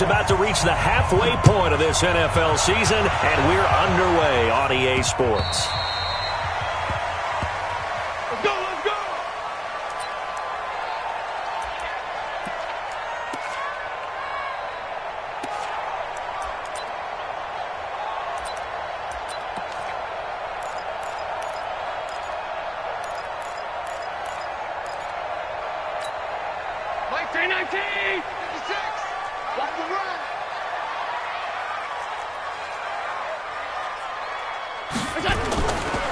About to reach the halfway point of this NFL season, and we're underway on EA Sports. Let's go, let's go! Mike 319! 56! Block the run!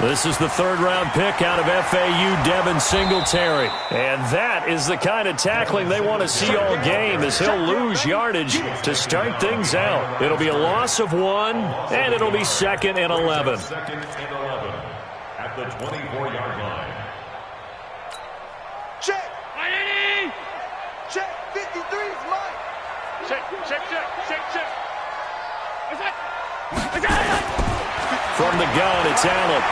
This is the third-round pick out of FAU, Devin Singletary. And that is the kind of tackling they want to see all game, as he'll lose yardage to start things out. It'll be a loss of 1, and it'll be 2nd and 11. Second and 11 at the 24-yard line. Check! 180! Check! 53 is mine! Check, check, check, check, check! What's that? From the gun, it's Allen.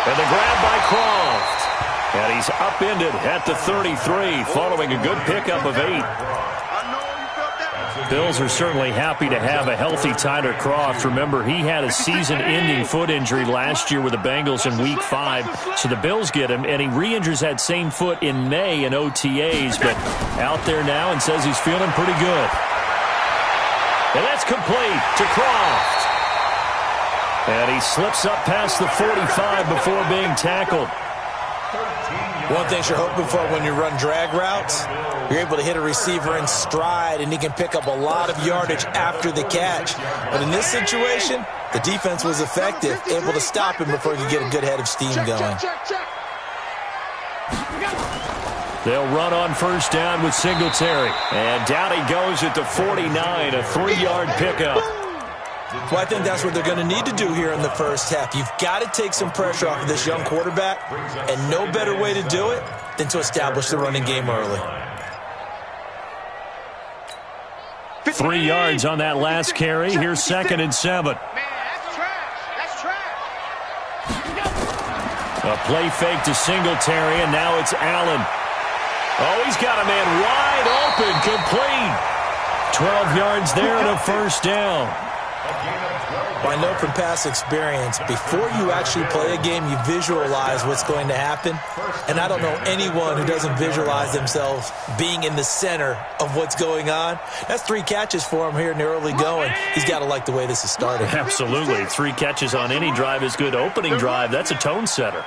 And the grab by Croft. And he's upended at the 33, following a good pickup of 8. Bills are certainly happy to have a healthy Tyler Croft. Remember, he had a season-ending foot injury last year with the Bengals in Week 5. So the Bills get him, and he re-injures that same foot in May in OTAs. But out there now and says he's feeling pretty good. And that's complete to Croft. And he slips up past the 45 before being tackled. One thing you're hoping for when you run drag routes, you're able to hit a receiver in stride, and he can pick up a lot of yardage after the catch. But in this situation, the defense was effective, able to stop him before he could get a good head of steam going. They'll run on first down with Singletary. And down he goes at the 49, a 3-yard pickup. Well, I think that's what they're going to need to do here in the first half. You've got to take some pressure off of this young quarterback, and no better way to do it than to establish the running game early. 3 yards on that last carry. Here's 2nd and 7. Man, that's trash. That's trash. A play fake to Singletary, and now it's Allen. Oh, he's got a man wide open, complete. 12 yards there and a first down. Well, I know from past experience, before you actually play a game, you visualize what's going to happen. And I don't know anyone who doesn't visualize themselves being in the center of what's going on. That's 3 catches for him here in the early going. He's got to like the way this is starting. Absolutely. 3 catches on any drive is good. Opening drive, that's a tone setter.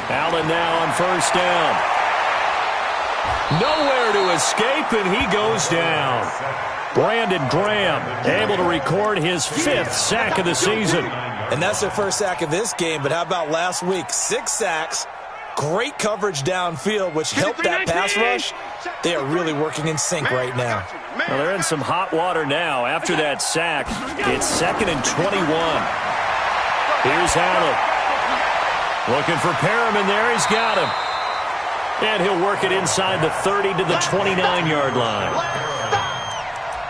Allen now on first down. Nowhere to escape, and he goes down. Brandon Graham able to record his 5th sack of the season. And that's their first sack of this game, but how about last week? 6 sacks, great coverage downfield, which helped that pass rush. They are really working in sync right now. Well, they're in some hot water now. After that sack, it's 2nd and 21. Here's Allen. Looking for Perriman there. He's got him. And he'll work it inside the 30 to the 29-yard line.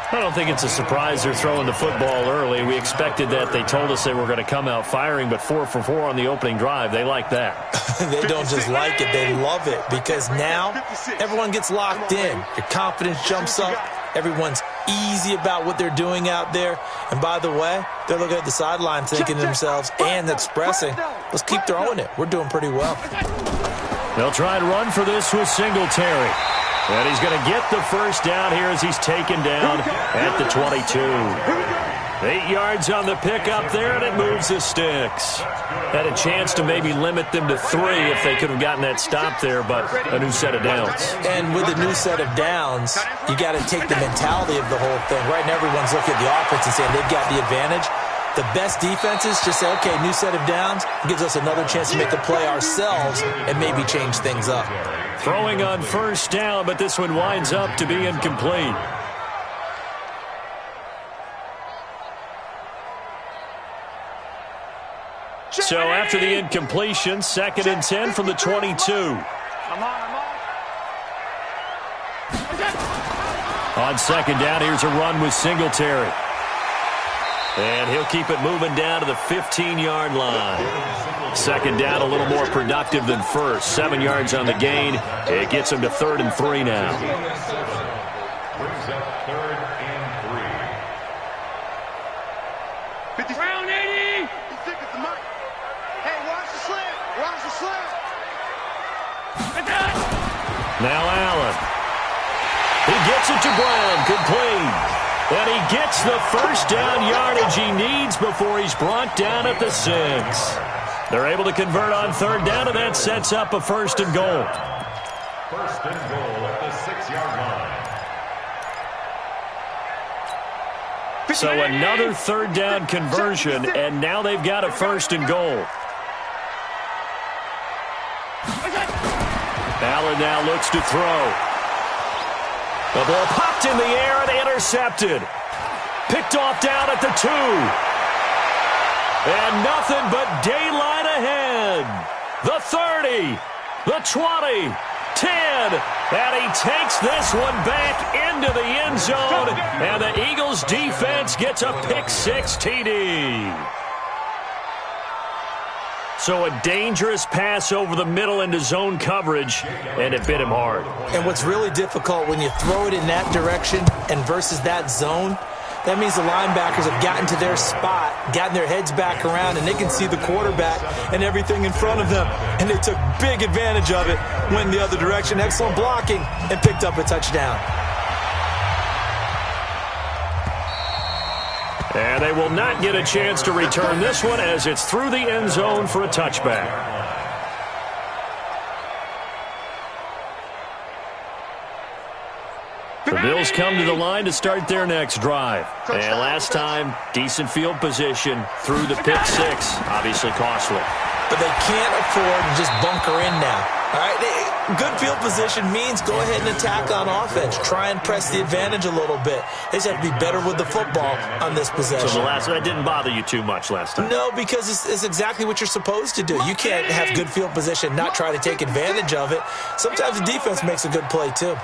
I don't think it's a surprise they're throwing the football early. We expected that. They told us they were going to come out firing, but 4 for 4 on the opening drive. They like that. They don't just like it. They love it, because now everyone gets locked in. Your confidence jumps up. Everyone's easy about what they're doing out there. And by the way, they're looking at the sideline thinking to themselves and expressing, let's keep throwing it. We're doing pretty well. They'll try and run for this with Singletary. And he's going to get the first down here as he's taken down at the 22. 8 yards on the pickup there, and it moves the sticks. Had a chance to maybe limit them to 3 if they could have gotten that stop there, but a new set of downs. And with a new set of downs, you got to take the mentality of the whole thing. Right now, everyone's looking at the offense and saying they've got the advantage. The best defenses just say, okay, new set of downs, gives us another chance to make a play ourselves and maybe change things up. Throwing on first down, but this one winds up to be incomplete. So after the incompletion, 2nd and 10 from the 22. On 2nd down, here's a run with Singletary. And he'll keep it moving down to the 15-yard line. 2nd down, a little more productive than first. 7 yards on the gain. It gets him to 3rd and 3 now. brings up 3rd and 3. 50 round 80. 56 is the mark. Hey, watch the slant. Watch the slant. Now Allen. He gets it to Brown. Complete. And he gets the first down yardage he needs before he's brought down at the 6. They're able to convert on 3rd down, and that sets up a 1st and goal. 1st and goal at the 6-yard line. So another 3rd down conversion, and now they've got a 1st and goal. Allen now looks to throw. The ball popped in the air and intercepted. Picked off down at the 2. And nothing but daylight ahead. The 30, the 20, 10. And he takes this one back into the end zone. And the Eagles defense gets a pick-6 TD. So a dangerous pass over the middle into zone coverage, and it bit him hard. And what's really difficult when you throw it in that direction and versus that zone, that means the linebackers have gotten to their spot, gotten their heads back around, and they can see the quarterback and everything in front of them. And they took big advantage of it, went the other direction, excellent blocking, and picked up a touchdown. And they will not get a chance to return this one as it's through the end zone for a touchback. The Bills come to the line to start their next drive. And last time, decent field position through the pick-6. Obviously costly. But they can't afford to just bunker in now. All right, good field position means go ahead and attack on offense. Try and press the advantage a little bit. They just have to be better with the football on this possession. So that didn't bother you too much last time? No, because it's exactly what you're supposed to do. You can't have good field position, not try to take advantage of it. Sometimes the defense makes a good play, too.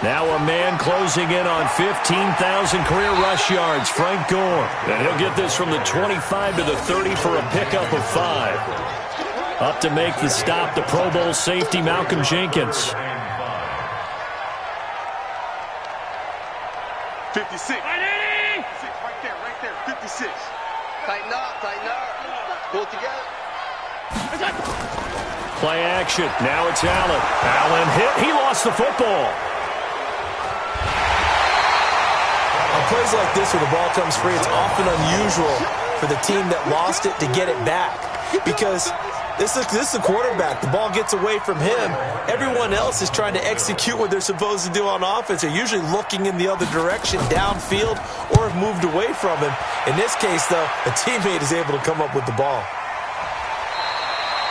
Now a man closing in on 15,000 career rush yards, Frank Gore. And he'll get this from the 25 to the 30 for a pickup of 5. Up to make the stop, the Pro Bowl safety, Malcolm Jenkins. 56. Right there. 56. Tighten up. Pull it together. Play action. Now it's Allen. Allen hit. He lost the football. On plays like this where the ball comes free, it's often unusual for the team that lost it to get it back. Because this is the quarterback. The ball gets away from him. Everyone else is trying to execute what they're supposed to do on offense. They're usually looking in the other direction, downfield, or have moved away from him. In this case, though, a teammate is able to come up with the ball.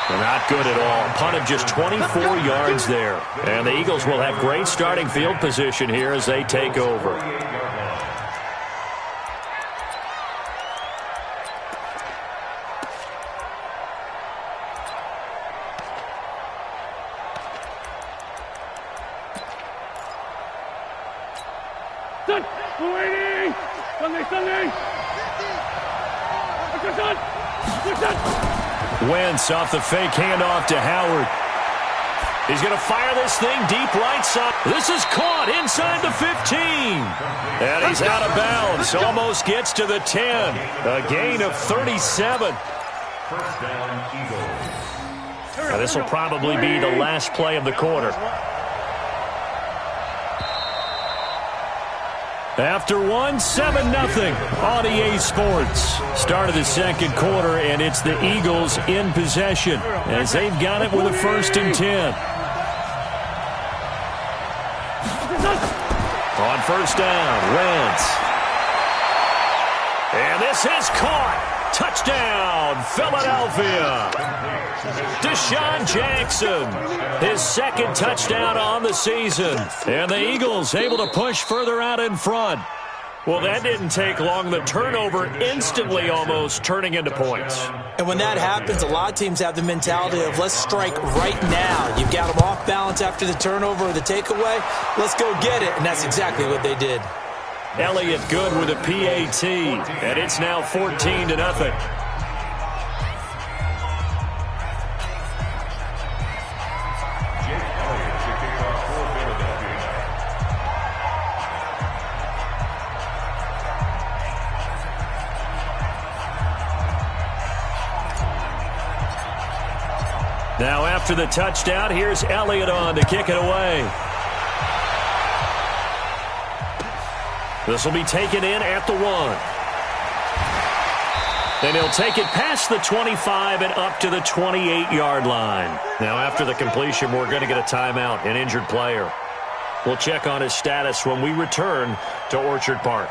They're not good at all. Punt of just 24 yards there. And the Eagles will have great starting field position here as they take over. Wentz off the fake handoff to Howard. He's going to fire this thing deep right side. This is caught inside the 15. And he's out of bounds. Almost gets to the 10. A gain of 37. First down, Eagles. Now, this will probably be the last play of the quarter. After 7-0 on EA Sports. Start of the second quarter, and it's the Eagles in possession as they've got it with a 1st and 10. On 1st down, Wentz. And this is caught. Touchdown, Philadelphia. Deshaun Jackson, his 2nd touchdown on the season. And the Eagles able to push further out in front. Well, that didn't take long. The turnover instantly almost turning into points. And when that happens, a lot of teams have the mentality of let's strike right now. You've got them off balance after the turnover or the takeaway. Let's go get it. And that's exactly what they did. Elliott good with a PAT, and it's now 14-0. Now after the touchdown, here's Elliott on to kick it away. This will be taken in at the 1. And he'll take it past the 25 and up to the 28-yard line. Now after the completion, we're going to get a timeout, an injured player. We'll check on his status when we return to Orchard Park.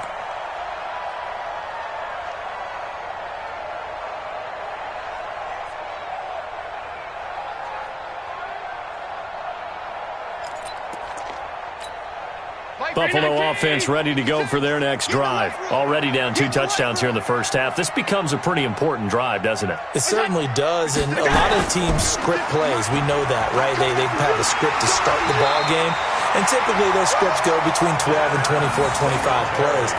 Buffalo offense ready to go for their next drive. Already down 2 touchdowns here in the first half. This becomes a pretty important drive, doesn't it? It certainly does, and a lot of teams script plays. We know that, right? They have a script to start the ball game, and typically those scripts go between 12 and 24, 25 plays.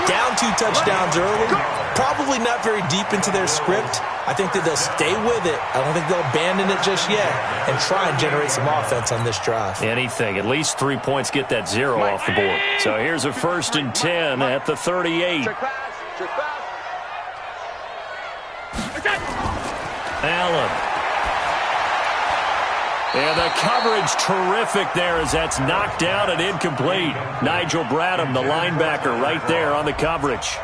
Down 2 touchdowns early, probably not very deep into their script. I think that they'll stay with it. I don't think they'll abandon it just yet and try and generate some offense on this drive. Anything. At least 3 points, get that 0 off the board. So here's a 1st and 10 at the 38. Allen. And the coverage terrific there as that's knocked down and incomplete. Nigel Bradham, the linebacker, right there on the coverage.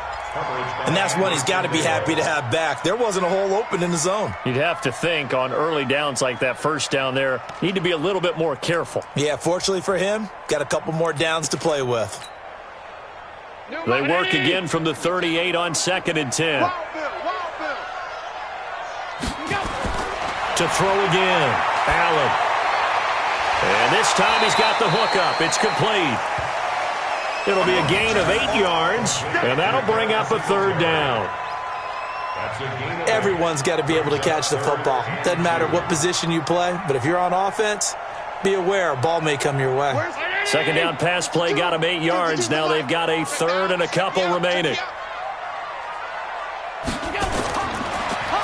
And that's one he's got to be happy to have back. There wasn't a hole open in the zone. You'd have to think on early downs like that, first down there, need to be a little bit more careful. Yeah, fortunately for him, got a couple more downs to play with. They work again from the 38 on 2nd and 10. To throw again, Allen. And this time he's got the hook up. It's complete. It'll be a gain of 8 yards, and that'll bring up a 3rd down. Everyone's got to be able to catch the football. Doesn't matter what position you play, but if you're on offense, be aware a ball may come your way. 2nd down pass play got him 8 yards. Now they've got a 3rd and a couple remaining.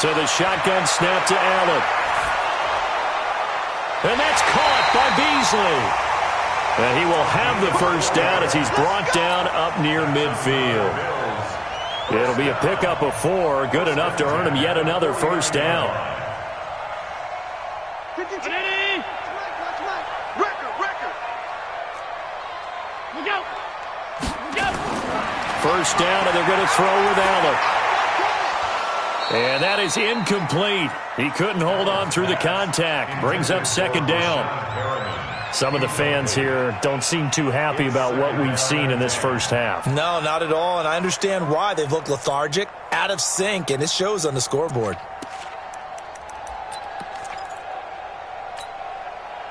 So the shotgun snap to Allen. And that's caught by Beasley. And he will have the 1st down as he's brought down up near midfield. It'll be a pickup of 4, good enough to earn him yet another 1st down. First down, and they're going to throw with Allen. And that is incomplete. He couldn't hold on through the contact. Brings up 2nd down. Some of the fans here don't seem too happy about what we've seen in this first half. No, not at all, and I understand why. They've looked lethargic, out of sync, and it shows on the scoreboard.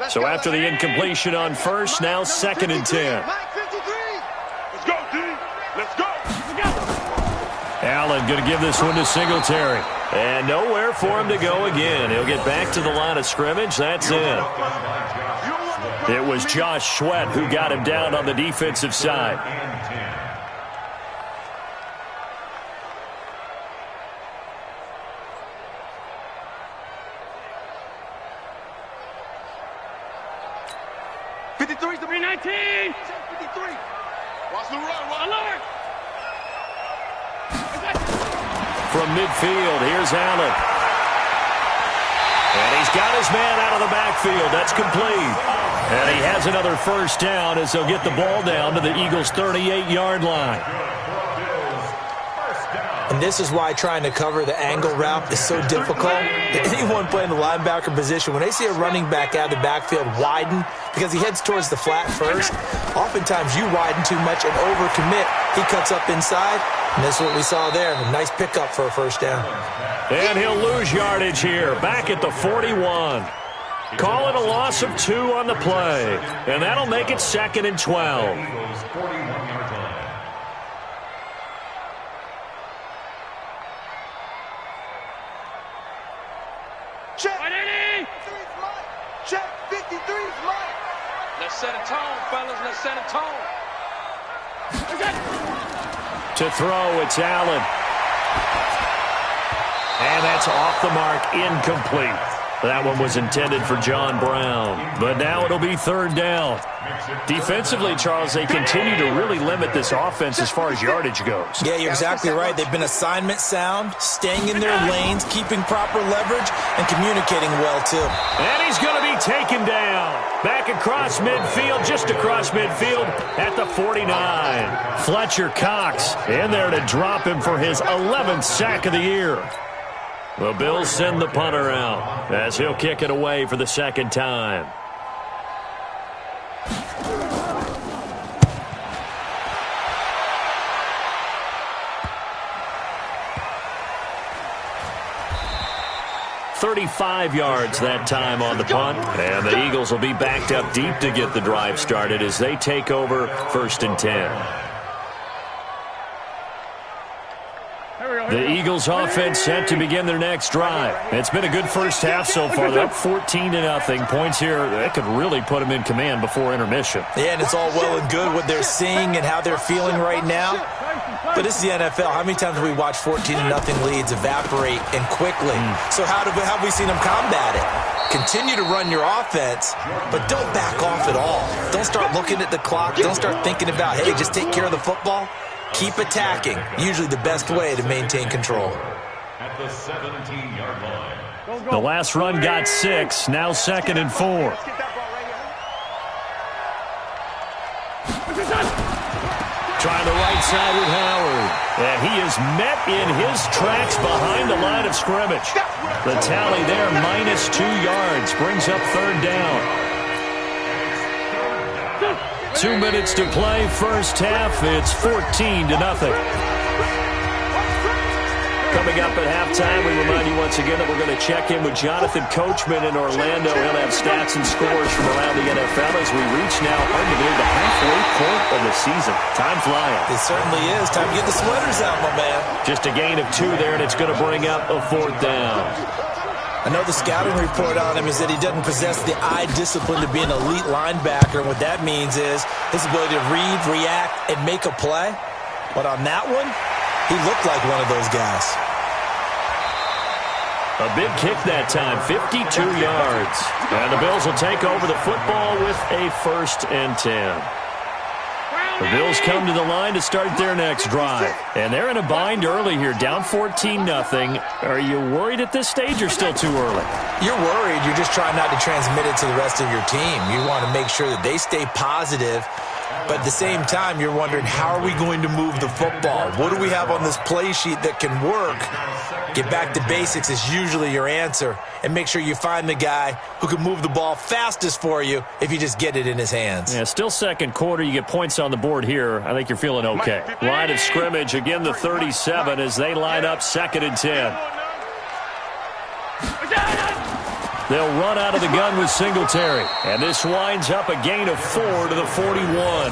So after the incompletion on 1st, now 2nd and 10. Let's go, D. Let's go. Allen going to give this one to Singletary. And nowhere for him to go again. He'll get back to the line of scrimmage. That's it. It was Josh Sweat who got him down on the defensive side. From midfield, here's Allen. And he's got his man out of the backfield. That's complete. And he has another 1st down as they'll get the ball down to the Eagles' 38-yard line. And this is why trying to cover the angle route is so difficult. Anyone playing the linebacker position, when they see a running back out of the backfield widen, because he heads towards the flat first, oftentimes you widen too much and overcommit. He cuts up inside, and that's what we saw there. A nice pickup for a 1st down. And he'll lose yardage here, back at the 41. Call it a loss of 2 on the play, and that'll make it 2nd and 12. Check 53's mine. Let's set a tone, fellas. Let's set a tone. To throw, it's Allen. And that's off the mark, incomplete. That one was intended for John Brown, but now it'll be third down. Defensively, Charles, they continue to really limit this offense as far as yardage goes. Yeah, you're exactly right. They've been assignment sound, staying in their lanes, keeping proper leverage, and communicating well, too. And he's going to be taken down. Back across midfield, just across midfield at the 49. Fletcher Cox in there to drop him for his 11th sack of the year. The Bills send the punter out as he'll kick it away for the second time. "35 yards that time on the punt, and the Eagles will be backed up deep to get the drive started as they take over 1st and 10. The Eagles offense set to begin their next drive. It's been a good first half so far. They're up 14-0. Points here, that could really put them in command before intermission. Yeah, and it's all well and good what they're seeing and how they're feeling right now. But this is the NFL. How many times have we watched 14-0 leads evaporate and quickly? So how have we seen them combat it? Continue to run your offense, but don't back off at all. Don't start looking at the clock. Don't start thinking about, hey, just take care of the football. Keep attacking. Usually the best way to maintain control. At the 17-yard line. The last run got 6. Now 2nd and 4. Trying the right side with Howard. And he is met in his tracks behind the line of scrimmage. The tally there, -2 yards, brings up third down. 2 minutes to play, first half. It's 14-0. Coming up at halftime, we remind you once again that we're going to check in with Jonathan Coachman in Orlando. He'll have stats and scores from around the NFL as we reach now, hard to believe, the halfway point of the season. Time flying. It certainly is. Time to get the sweaters out, my man. Just a gain of 2 there, and it's going to bring up a 4th down. I know the scouting report on him is that he doesn't possess the eye discipline to be an elite linebacker, and what that means is his ability to read, react, and make a play. But on that one, he looked like one of those guys. A big kick that time, 52 yards. And the Bills will take over the football with a 1st and 10. The Bills come to the line to start their next drive. And they're in a bind early here, down 14-0. Are you worried at this stage or still too early? You're worried. You're just trying not to transmit it to the rest of your team. You want to make sure that they stay positive. But at the same time, you're wondering, how are we going to move the football? What do we have on this play sheet that can work? Get back to basics is usually your answer. And make sure you find the guy who can move the ball fastest for you if you just get it in his hands. Yeah, still second quarter. You get points on the board here. I think you're feeling okay. Line of scrimmage, again the 37 as they line up 2nd and 10. They'll run out of the gun with Singletary. And this winds up a gain of 4 to the 41.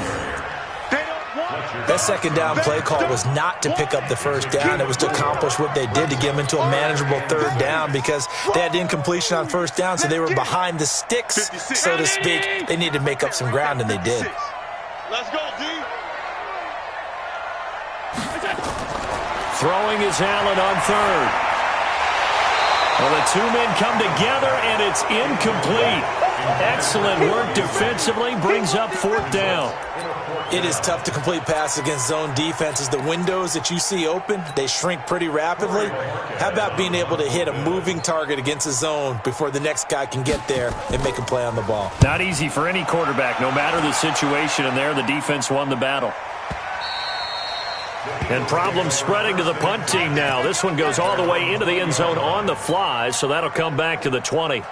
That second down play call was not to pick up the first down. It was to accomplish what they did to get them into a manageable third down because they had incompletion on first down, so they were behind the sticks, so to speak. They needed to make up some ground, and they did. Let's go, D. Throwing is Allen on 3rd. Well, the 2 men come together, and it's incomplete. Excellent work defensively, brings up 4th down. It is tough to complete passes against zone defenses. The windows that you see open, they shrink pretty rapidly. How about being able to hit a moving target against a zone before the next guy can get there and make a play on the ball? Not easy for any quarterback, no matter the situation, and there the defense won the battle. And problems spreading to the punt team now. This one goes all the way into the end zone on the fly, so that'll come back to the 20.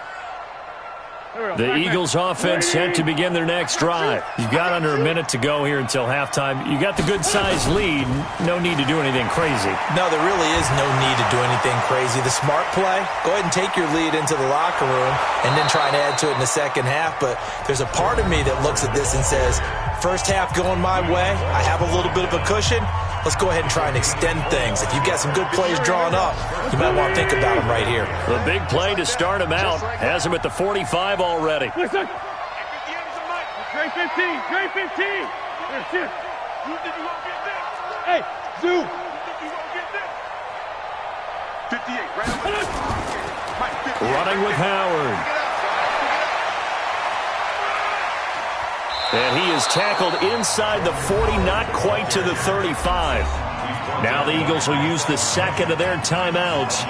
The Eagles offense set to begin their next drive. You've got under a minute to go here until halftime. You got the good-sized lead. No need to do anything crazy. No, there really is no need to do anything crazy. The smart play, go ahead and take your lead into the locker room and then try and add to it in the second half. But there's a part of me that looks at this and says, first half going my way, I have a little bit of a cushion. Let's go ahead and try and extend things. If you've got some good plays drawn up, you might want to think about them right here. The big play to start him out has him at the 45 already. Listen. Trey 15. Trey 15. Here, sit. You think you won't get this? Hey, Zoo. You think you won't get this? 58, right? Running with Howard. And he is tackled inside the 40, not quite to the 35. Now the Eagles will use the second of their timeouts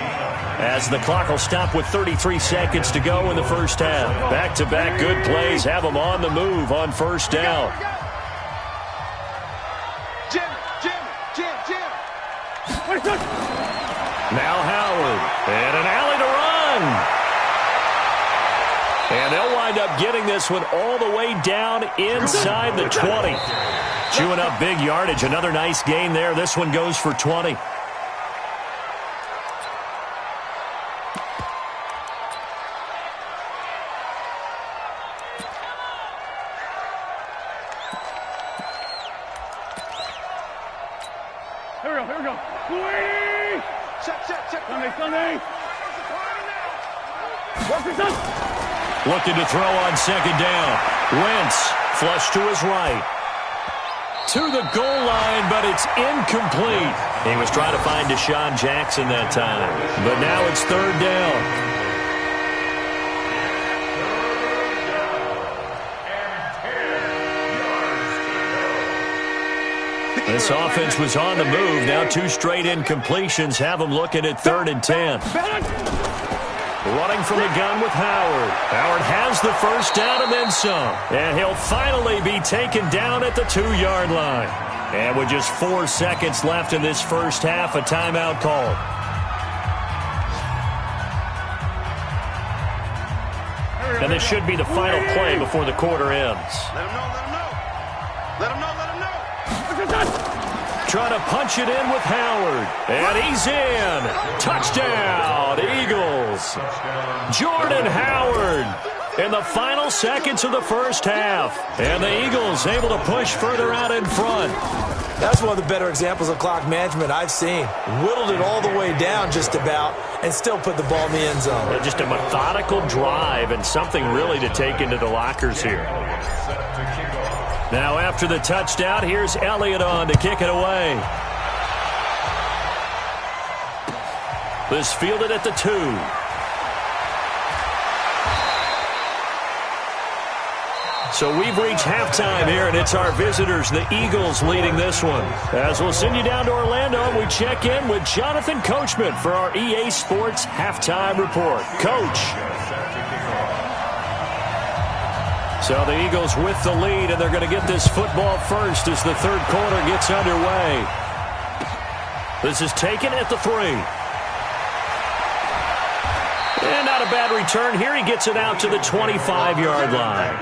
as the clock will stop with 33 seconds to go in the first half. Back-to-back good plays have them on the move on first down. Now Howard, and an alley to run. And they'll wind up getting this one all the way down inside the 20. Chewing up big yardage. Another nice gain there. This one goes for 20. Here we go. Check. Sunday. Looking to throw on second down. Wentz, flush to his right. To the goal line, but it's incomplete. He was trying to find Deshaun Jackson that time. But now it's third down. This offense was on the move. Now 2 straight incompletions have them looking at 3rd and 10. Running from the gun with Howard. Howard has the first down and then some. And he'll finally be taken down at the 2-yard line. And with just 4 seconds left in this first half, a timeout called. And this should be the final play before the quarter ends. Let him know. Trying to punch it in with Howard. And he's in. Touchdown, Eagles. Jordan Howard in the final seconds of the first half. And the Eagles able to push further out in front. That's one of the better examples of clock management I've seen. Whittled it all the way down just about and still put the ball in the end zone. Just a methodical drive and something really to take into the lockers here. Now after the touchdown, here's Elliott on to kick it away. This fielded at the 2. So we've reached halftime here, and it's our visitors, the Eagles, leading this one. As we'll send you down to Orlando, and we check in with Jonathan Coachman for our EA Sports Halftime Report. Coach. So the Eagles with the lead, and they're going to get this football first as the third quarter gets underway. This is taken at the 3. And not a bad return here. He gets it out to the 25-yard line.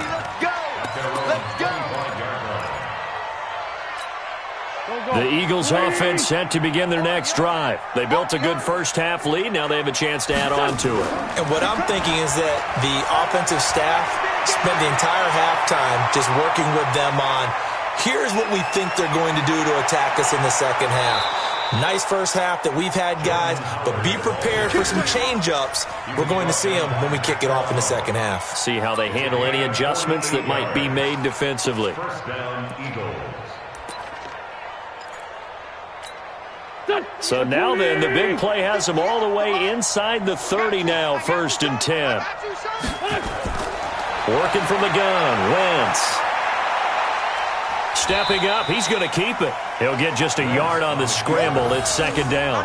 Let's go. The Eagles offense set to begin their next drive. They built a good first half lead. Now they have a chance to add on to it. And what I'm thinking is that the offensive staff spent the entire halftime just working with them on, here's what we think they're going to do to attack us in the second half. Nice first half that we've had, guys, but be prepared for some change-ups. We're going to see them when we kick it off in the second half. See how they handle any adjustments that might be made defensively. First down, Eagles. So now then, the big play has them all the way inside the 30 now, 1st and 10. Working from the gun, Wentz. Stepping up, he's going to keep it. He'll get just a yard on the scramble. It's 2nd down.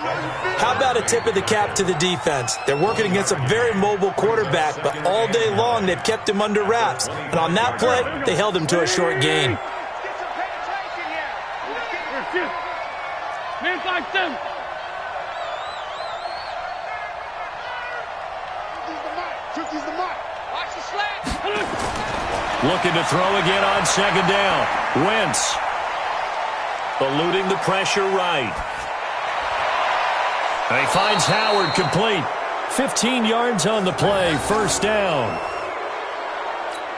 How about a tip of the cap to the defense? They're working against a very mobile quarterback, but all day long they've kept him under wraps. And on that play, they held him to a short gain. Man like them. Tookie's the mark. Watch the slant. Looking to throw again on 2nd down. Wentz eluding the pressure right. And he finds Howard complete. 15 yards on the play, 1st down.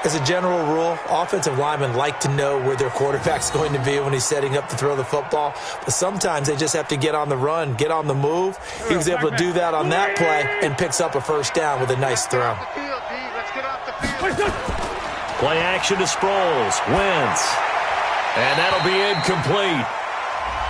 As a general rule, offensive linemen like to know where their quarterback's going to be when he's setting up to throw the football. But sometimes they just have to get on the run, get on the move. He was able to do that on that play and picks up a 1st down with a nice throw. Play action to Sproles. Wentz. And that'll be incomplete.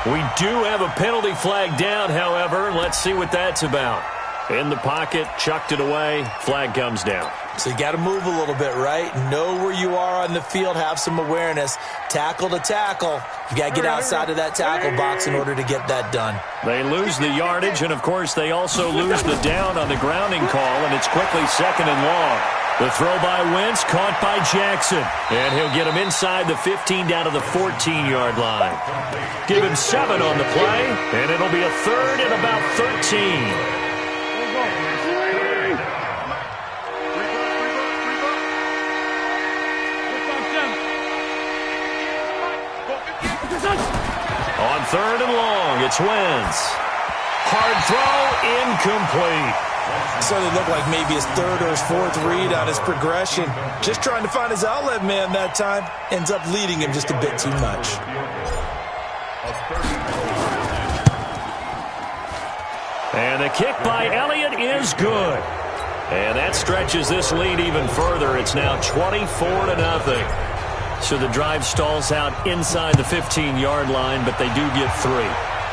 We do have a penalty flag down, however. Let's see what that's about. In the pocket, chucked it away, flag comes down. So you got to move a little bit, right? Know where you are on the field, have some awareness. Tackle to tackle. You got to get outside of that tackle box in order to get that done. They lose the yardage, and, of course, they also lose the down on the grounding call, and it's quickly 2nd and long. The throw by Wentz, caught by Jackson. And he'll get him inside the 15 down to the 14-yard line. Give him 7 on the play, and it'll be a 3rd and about 13. On 3rd and long, it's Wentz. Hard throw, incomplete. So it looked like maybe his 3rd or his 4th read on his progression. Just trying to find his outlet man that time. Ends up leading him just a bit too much. And the kick by Elliott is good. And that stretches this lead even further. It's now 24-0. So the drive stalls out inside the 15-yard line, but they do get 3.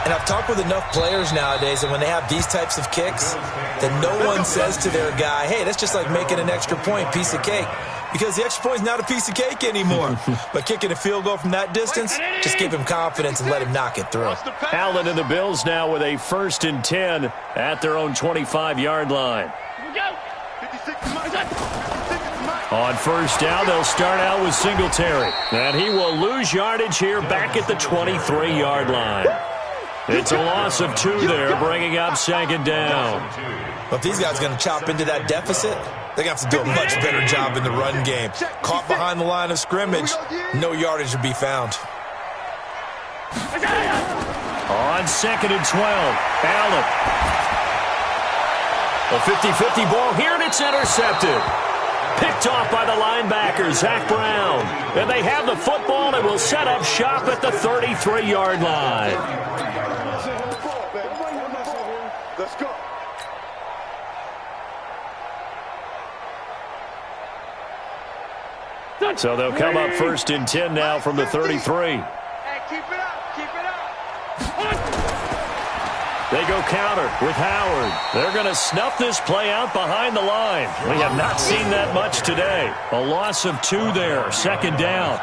And I've talked with enough players nowadays that when they have these types of kicks, that no one says to their guy, hey, that's just like making an extra point, piece of cake. Because the extra point is not a piece of cake anymore. But kicking a field goal from that distance, just give him confidence and let him knock it through. Allen and the Bills now with a 1st and 10 at their own 25-yard line. On 1st down, they'll start out with Singletary. And he will lose yardage here back at the 23-yard line. It's a loss of 2 there, bringing up 2nd down. But if these guys are going to chop into that deficit, they're going to have to do a much better job in the run game. Caught behind the line of scrimmage, no yardage to be found. On 2nd and 12, Allen. A 50-50 ball here, and it's intercepted. Picked off by the linebacker, Zach Brown. And they have the football and will set up shop at the 33-yard line. Let's go. So they'll come up 1st and 10 now from the 33. Hey, keep it up. Keep it up. They go counter with Howard. They're going to snuff this play out behind the line. We have not seen that much today. A loss of 2 there, 2nd down.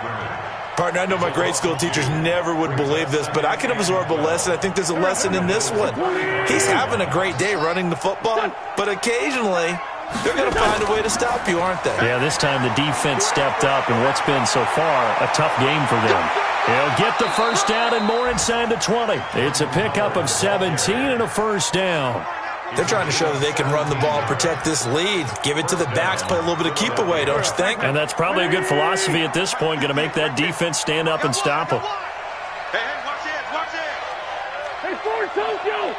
Partner, I know my grade school teachers never would believe this, but I can absorb a lesson. I think there's a lesson in this one. He's having a great day running the football, but occasionally they're going to find a way to stop you, aren't they? Yeah, this time the defense stepped up in what's been so far a tough game for them. He'll get the 1st down and more inside the 20. It's a pickup of 17 and a 1st down. They're trying to show that they can run the ball and protect this lead. Give it to the backs, play a little bit of keep away, don't you think? And that's probably a good philosophy at this point, going to make that defense stand up and stop them. Hey, watch it, watch it. Hey, Ford, Tokyo!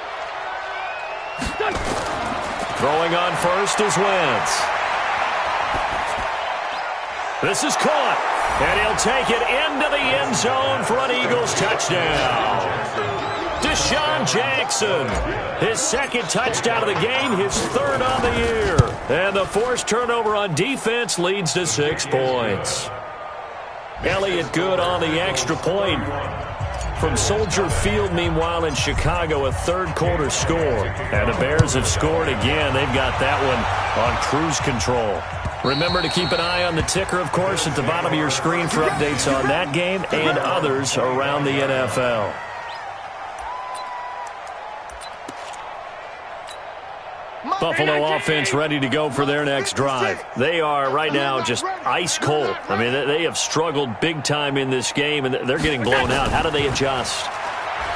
Throwing on 1st is Wentz. This is caught, and he'll take it into the end zone for an Eagles touchdown. Deshaun Jackson, his 2nd touchdown of the game, his 3rd on the year. And the forced turnover on defense leads to 6 points. Elliott good on the extra point. From Soldier Field, meanwhile, in Chicago, a 3rd quarter score. And the Bears have scored again. They've got that one on cruise control. Remember to keep an eye on the ticker, of course, at the bottom of your screen for updates on that game and others around the NFL. Buffalo offense ready to go for their next drive. They are right now just ice cold. I mean, they have struggled big time in this game, and they're getting blown out. How do they adjust?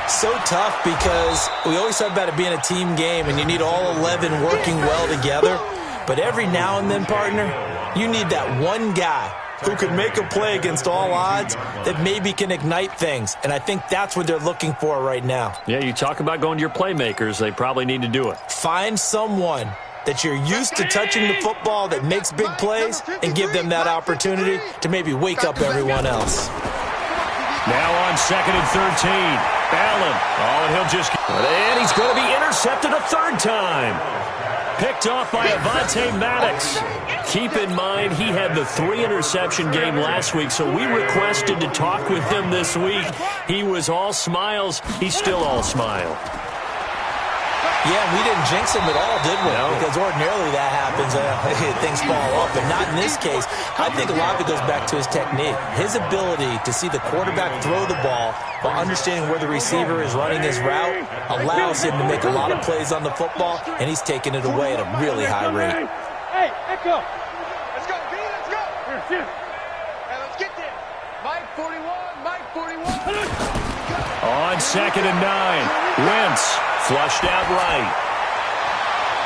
So tough because we always talk about it being a team game, and you need all 11 working well together. But every now and then, partner, you need that one guy who can make a play against all odds that maybe can ignite things. And I think that's what they're looking for right now. Yeah, you talk about going to your playmakers. They probably need to do it. Find someone that you're used to touching the football that makes big plays and give them that opportunity to maybe wake up everyone else. Now on 2nd and 13. Allen. Oh, and he'll just... And he's going to be intercepted a 3rd time. Picked off by Avonte Maddox. Keep in mind, he had the 3-interception game last week, so we requested to talk with him this week. He was all smiles. He's still all smile. Yeah, we didn't jinx him at all, did we? No. Because ordinarily that happens. Things fall off, but not in this case. I think a lot of it goes back to his technique. His ability to see the quarterback throw the ball while understanding where the receiver is running his route allows him to make a lot of plays on the football, and he's taking it away at a really high rate. Hey, Echo. Let's go, B, let's go. Here. Hey, let's get there. Mike 41, Mike 41. On 2nd and 9. Wentz flushed out right.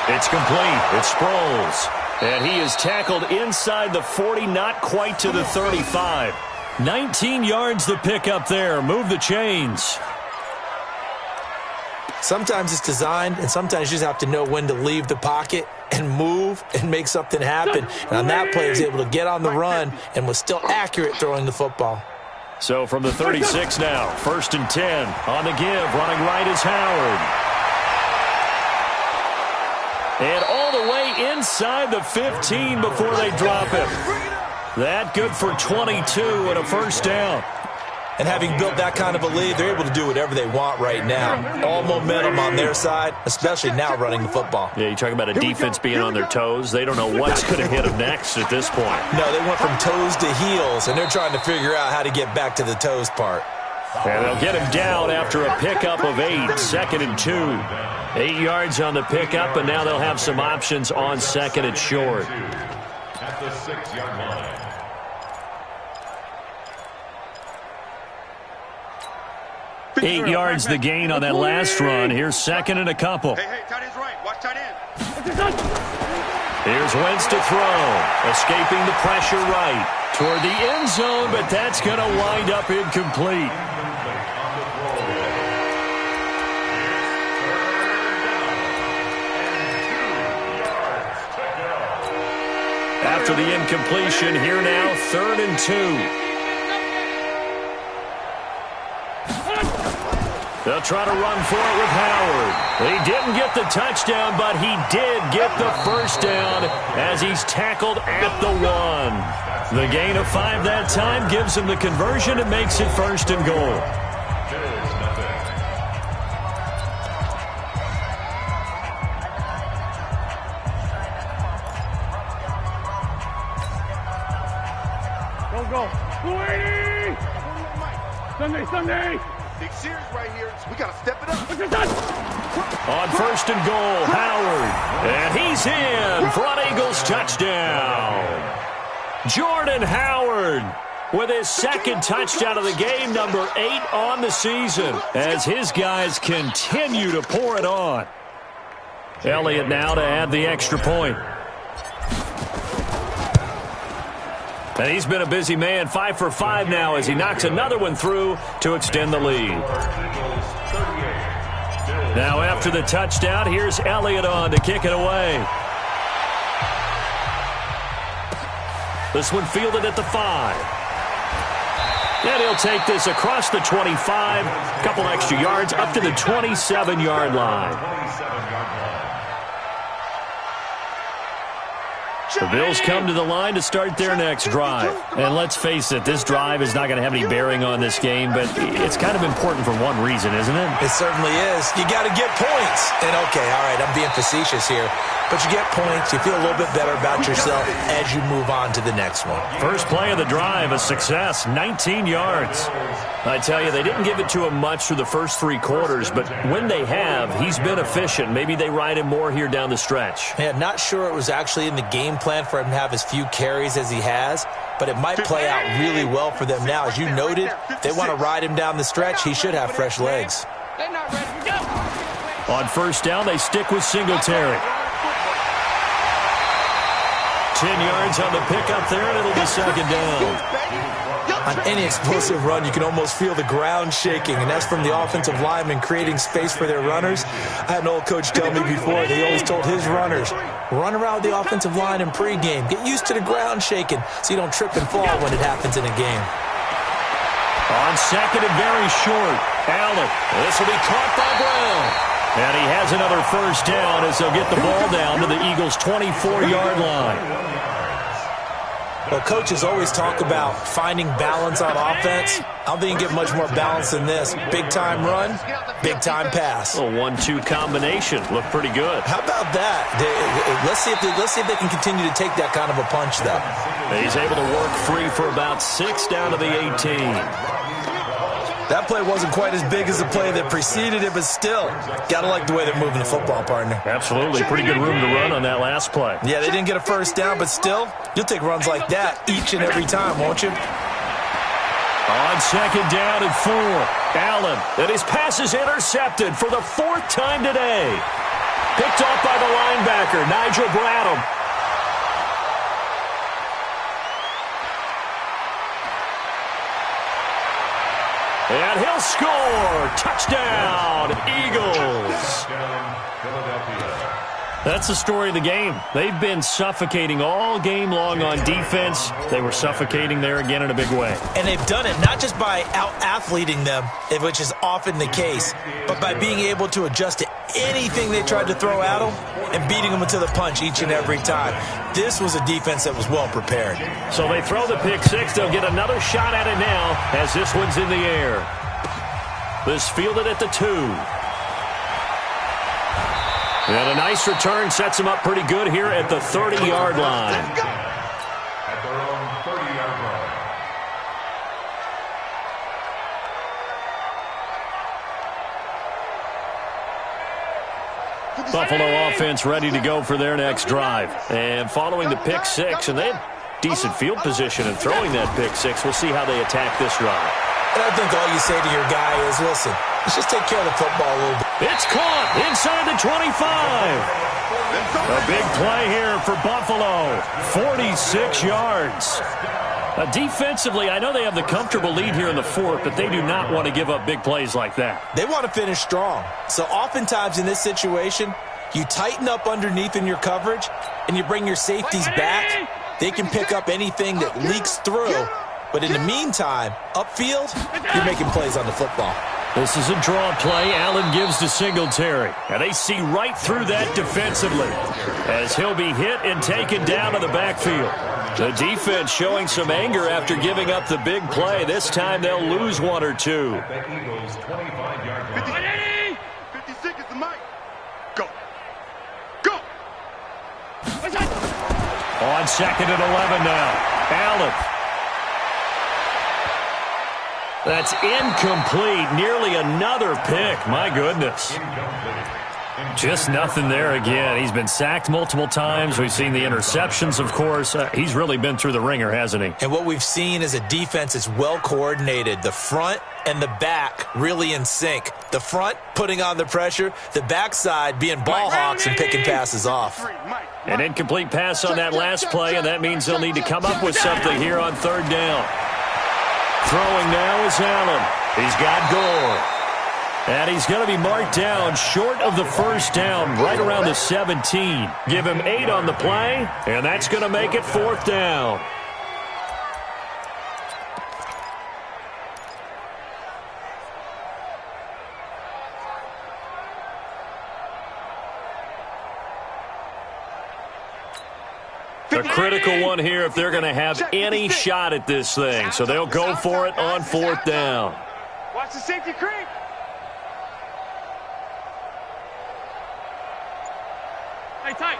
It's complete. It's Sproles. And he is tackled inside the 40, not quite to the 35. 19 yards the pick up there. Move the chains. Sometimes it's designed, and sometimes you just have to know when to leave the pocket and move and make something happen. And on that play, he was able to get on the run and was still accurate throwing the football. So from the 36 now, 1st and 10. On the give, running right is Howard. And all the way inside the 15 before they drop him. That good for 22 and a first down. And having built that kind of a lead, they're able to do whatever they want right now. All momentum on their side, especially now running the football. Yeah, you talk about a defense being on their toes. They don't know what's going to hit them next at this point. No, they went from toes to heels, and they're trying to figure out how to get back to the toes part. And they'll get him down after a pickup of 8, 2nd and 2. 8 yards on the pickup, and now they'll have some options on 2nd and short. At the 6-yard line. Eight yards the gain on that last run. Here's 2nd and a couple. Hey, tight end's right. Watch tight end. Here's Wentz to throw. Escaping the pressure right toward the end zone, but that's going to wind up incomplete. After the incompletion, here now, 3rd and 2. They'll try to run for it with Howard. He didn't get the touchdown, but he did get the first down as he's tackled at the 1. The gain of 5 that time gives him the conversion and makes it 1st and goal. Go. 280! Sunday! Big series right here. We got to step it up. On 1st and goal, Howard. And he's in for an Eagles touchdown. Jordan Howard with his 2nd touchdown of the game, number 8 on the season, as his guys continue to pour it on. Elliott now to add the extra point. And he's been a busy man, 5 for 5 now as he knocks another one through to extend the lead. Now after the touchdown, here's Elliott on to kick it away. This one fielded at the 5. And he'll take this across the 25, a couple extra yards up to the 27-yard line. The Bills come to the line to start their next drive. And let's face it, this drive is not going to have any bearing on this game, but it's kind of important for one reason, isn't it? It certainly is. You got to get points. And, okay, all right, I'm being facetious here. But you get points, you feel a little bit better about yourself as you move on to the next one. First play of the drive, a success, 19 yards. I tell you, they didn't give it to him much through the first 3 quarters, but when they have, he's been efficient. Maybe they ride him more here down the stretch. Yeah, not sure it was actually in the game plan for him to have as few carries as he has, but it might play out really well for them now. As you noted, they want to ride him down the stretch. He should have fresh legs. They're not ready to go. On first down, they stick with Singletary. 10 yards on the pickup there, and it'll be 2nd down. On any explosive run, you can almost feel the ground shaking, and that's from the offensive linemen creating space for their runners. I had an old coach tell me before, he always told his runners, run around the offensive line in pregame. Get used to the ground shaking so you don't trip and fall when it happens in a game. On 2nd and very short, Allen. This will be caught by Brown. And he has another first down as they'll get the ball down to the Eagles' 24-yard line. Well, coaches always talk about finding balance on offense. I don't think you get much more balance than this. Big-time run, big-time pass. A 1-2 combination. Looked pretty good. How about that? Let's see if they can continue to take that kind of a punch, though. He's able to work free for about 6 down to the 18. That play wasn't quite as big as the play that preceded it, but still, got to like the way they're moving the football, partner. Absolutely. Pretty good room to run on that last play. Yeah, they didn't get a first down, but still, you'll take runs like that each and every time, won't you? On second down and 4. Allen, and his pass is intercepted for the 4th time today. Picked off by the linebacker, Nigel Bradham. And he'll score. Touchdown, Eagles. That's the story of the game. They've been suffocating all game long on defense. They were suffocating there again in a big way. And they've done it not just by out-athleting them, which is often the case, but by being able to adjust to anything they tried to throw at them and beating them to the punch each and every time. This was a defense that was well prepared. So they throw the pick six. They'll get another shot at it now as this one's in the air. This fielded at the 2. And a nice return sets him up pretty good here at the 30-yard line. At their own 30-yard line. Buffalo offense ready to go for their next drive. And following the pick six, and they had decent field position in throwing that pick six. We'll see how they attack this drive. And I think all you say to your guy is, listen, let's just take care of the football a little bit. It's caught inside the 25. A big play here for Buffalo. 46 yards. Defensively, I know they have the comfortable lead here in the 4th, but they do not want to give up big plays like that. They want to finish strong. So oftentimes in this situation, you tighten up underneath in your coverage, and you bring your safeties back. They can pick up anything that leaks through. But in the meantime, upfield, you're making plays on the football. This is a draw play. Allen gives to Singletary. And they see right through that defensively as he'll be hit and taken down to the backfield. The defense showing some anger after giving up the big play. This time they'll lose 1 or 2. The Eagles' 25-yard line. 50 seconds to Mike. Go. Go. On second and 11 now. Allen. That's incomplete. Nearly another pick. My goodness. Just nothing there again. He's been sacked multiple times. We've seen the interceptions, of course. He's really been through the ringer, hasn't he? And what we've seen is a defense that's well coordinated. The front and the back really in sync. The front putting on the pressure. The backside being ball hawks and picking passes off. An incomplete pass on that last play, and that means they'll need to come up with something here on 3rd down. Throwing now is Allen. He's got Gore. And he's going to be marked down short of the first down, right around the 17. Give him 8 on the play, and that's going to make it 4th down. A critical one here if they're going to have any shot at this thing. So they'll go for it on 4th down. Watch the safety creep. Hey, tight.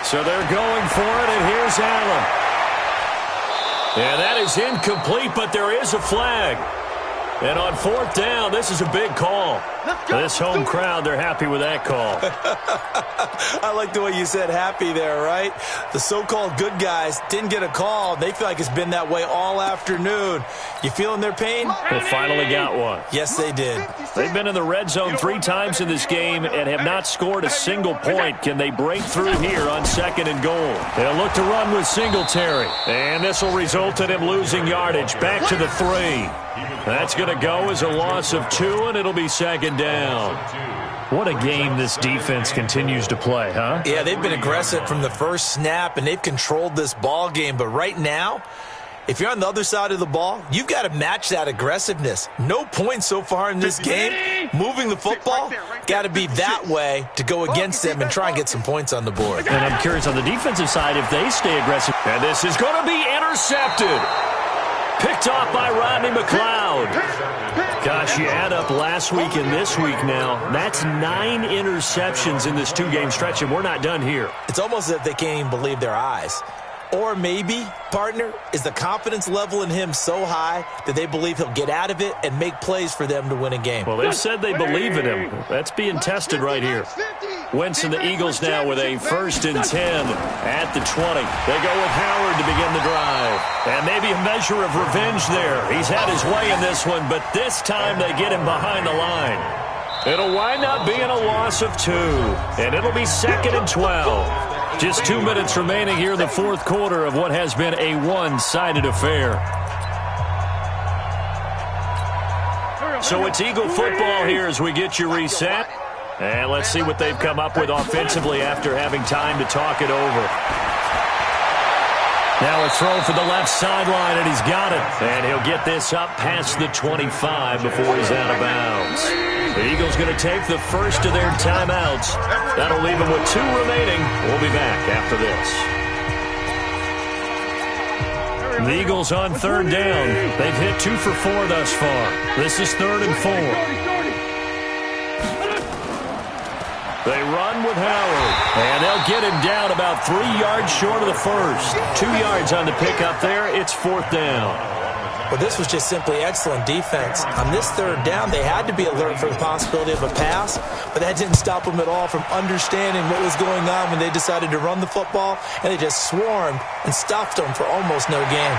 So they're going for it, and here's Allen. And that is incomplete, but there is a flag. And on 4th down, this is a big call. This home crowd, they're happy with that call. I like the way you said happy there, right? The so-called good guys didn't get a call. They feel like it's been that way all afternoon. You feeling their pain? They finally got one. Yes, they did. They've been in the red zone 3 times in this game and have not scored a single point. Can they break through here on 2nd and goal? They'll look to run with Singletary. And this will result in him losing yardage back to the 3. That's going to go as a loss of 2, and it'll be 2nd down. What a game this defense continues to play, huh? Yeah, they've been aggressive from the first snap, and they've controlled this ball game. But right now, If you're on the other side of the ball, you've got to match that aggressiveness. No points so far in this game. Moving the football, got to be that way to go against them and try and get some points on the board. And I'm curious on the defensive side if they stay aggressive. And this is going to be intercepted. Picked off by Rodney McLeod. Gosh, you add up last week and this week now. That's 9 interceptions in this 2-game stretch, and we're not done here. It's almost as if they can't even believe their eyes. Or maybe, partner, is the confidence level in him so high that they believe he'll get out of it and make plays for them to win a game. Well, they've said they believe in him. That's being tested right here. Wentz and the Eagles now with a 1st and 10 at the 20. They go with Howard to begin the drive. And maybe a measure of revenge there. He's had his way in this one, but this time they get him behind the line. It'll wind up being a loss of 2, and it'll be 2nd and 12. Just 2 minutes remaining here in the 4th quarter of what has been a one-sided affair. So it's Eagle football here as we get you reset. And let's see what they've come up with offensively after having time to talk it over. Now a throw for the left sideline, and he's got it. And he'll get this up past the 25 before he's out of bounds. The Eagles going to take the first of their timeouts. That'll leave them with 2 remaining. We'll be back after this. The Eagles on 3rd down. They've hit 2 for 4 thus far. This is 3rd and 4. They run with Howard, and they'll get him down about 3 yards short of the first. 2 yards on the pickup there. It's 4th down. Well, this was just simply excellent defense. On this 3rd down, they had to be alert for the possibility of a pass, but that didn't stop them at all from understanding what was going on when they decided to run the football, and they just swarmed and stuffed them for almost no gain.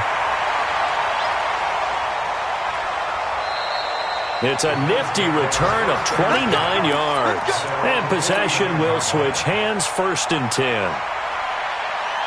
It's a nifty return of 29 yards. And possession will switch hands, 1st and 10.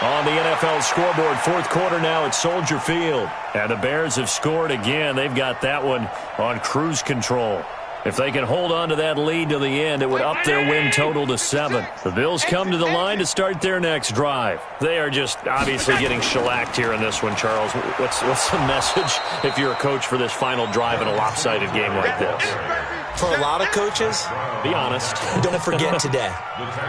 On the NFL scoreboard, 4th quarter now at Soldier Field. And the Bears have scored again. They've got that one on cruise control. If they can hold on to that lead to the end, it would up their win total to 7. The Bills come to the line to start their next drive. They are just obviously getting shellacked here in this one, Charles. What's the message if you're a coach for this final drive in a lopsided game like this? For a lot of coaches, be honest. Don't forget today.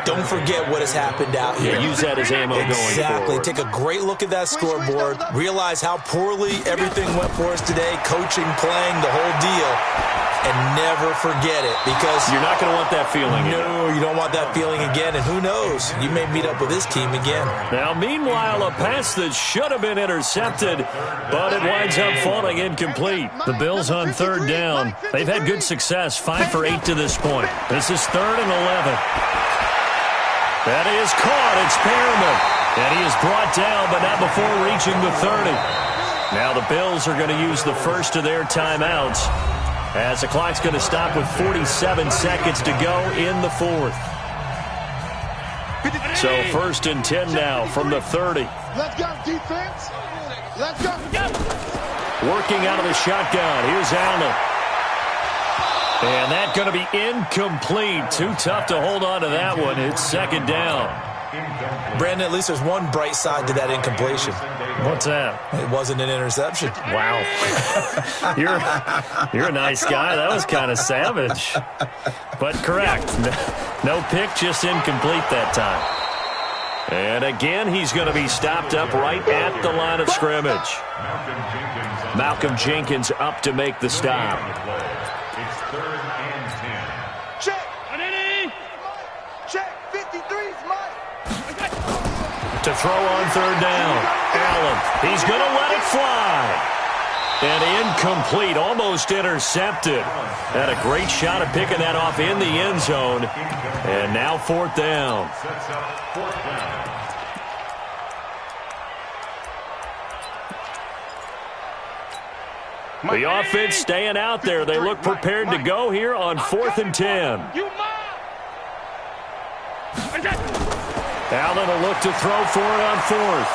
Don't forget what has happened out here. Yeah, use that as ammo going forward. Exactly. Take a great look at that scoreboard. Realize how poorly everything went for us today. Coaching, playing, the whole deal. And never forget it, because you're not going to want that feeling again. No, you don't want that feeling again, and who knows? You may meet up with this team again. Now, meanwhile, a pass that should have been intercepted, but it winds up falling incomplete. The Bills on 3rd down. They've had good success, 5 for 8 to this point. This is 3rd and 11. That is caught. It's Perriman. And he is brought down, but not before reaching the 30. Now the Bills are going to use the first of their timeouts, as the clock's going to stop with 47 seconds to go in the 4th. So 1st and 10 now from the 30. Let's go, defense. Let's go. Working out of the shotgun. Here's Allen. And that's going to be incomplete. Too tough to hold on to that one. It's 2nd down. Brandon, at least there's one bright side to that incompletion. What's that? It wasn't an interception. Wow. You're a nice guy. That was kind of savage. But correct. No pick, just incomplete that time. And again, he's going to be stopped up right at the line of scrimmage. Malcolm Jenkins up to make the stop. It's 3rd and 10. Check. Check. 53's Mike. To throw on 3rd down. Allen. He's going to let it fly. And incomplete, almost intercepted. Had a great shot at picking that off in the end zone. And now 4th down. Sets up 4th down. The offense staying out there. They look prepared to go here on 4th and 10. Allen will look to throw for it on 4th.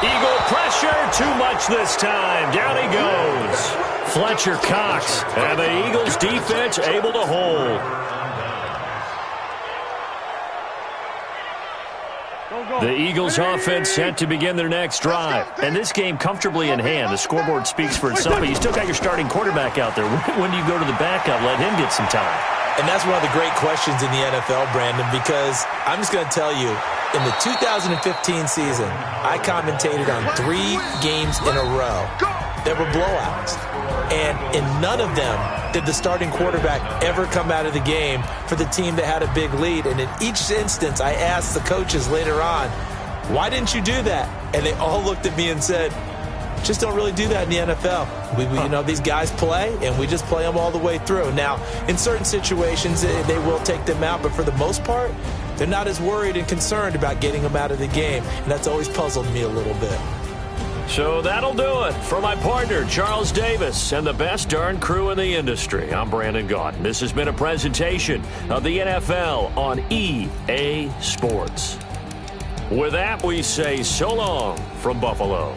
Eagle pressure, too much this time. Down he goes. Fletcher Cox, and the Eagles defense able to hold. The Eagles offense set to begin their next drive. And this game comfortably in hand. The scoreboard speaks for itself, but you still got your starting quarterback out there. When do you go to the backup, let him get some time? And that's one of the great questions in the NFL, Brandon, because I'm just going to tell you, in the 2015 season, I commentated on 3 games in a row that were blowouts. And in none of them did the starting quarterback ever come out of the game for the team that had a big lead. And in each instance, I asked the coaches later on, why didn't you do that? And they all looked at me and said, just don't really do that in the NFL. These guys play, and we just play them all the way through. Now, in certain situations, they will take them out, but for the most part, they're not as worried and concerned about getting them out of the game, and that's always puzzled me a little bit. So that'll do it for my partner, Charles Davis, and the best darn crew in the industry. I'm Brandon Gaudin. This has been a presentation of the NFL on EA Sports. With that, we say so long from Buffalo.